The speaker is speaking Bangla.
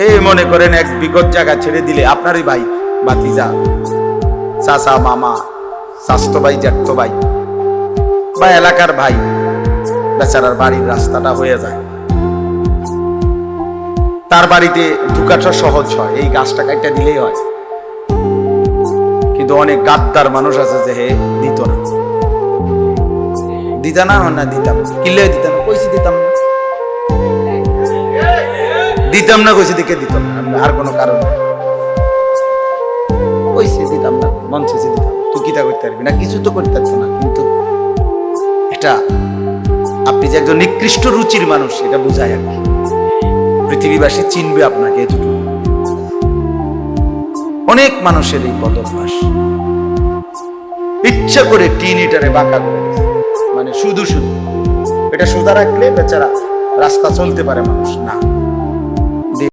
এই মনে করেন এক বিগত জায়গা ছেড়ে দিলে আপনারই ভাই, ভাতিজা, চাচা, মামা, স্বাস্থ্য ভাই, জ্যাঠতো ভাই বা এলাকার ভাই, বেচারার বাড়ির রাস্তাটা হয়ে যায়, তার বাড়িতে ঢুকাটা সহজ হয়, এই গাছটা কাটটা দিলেই হয়। কিন্তু অনেক গাদ্দার মানুষ আছে যে হে দিত না, দিতা না, না দিতাম, কিলে দিতাম, কইছি দিতাম না, দিতাম না কইছি, দিকে দিতাম না, আর কোনো কারণ নেই, কইছি দিতাম না, মন চেয়েছে দিতাম, তুই কিতা করতে পারবি না, কিছু তো করতে পারছো না। কিন্তু এটা আপনি যে একজন নিকৃষ্ট রুচির মানুষ এটা বুঝায় আর কি, পৃথিবীবাসী চিনবে আপনাকে এতটুকু। অনেক মানুষের এই বদভ্যাস, ইচ্ছা করে টিন ইটারে বাঁকা করে, মানে শুধু শুধু এটা সোজা রাখলে বেচারা রাস্তা চলতে পারে মানুষ না।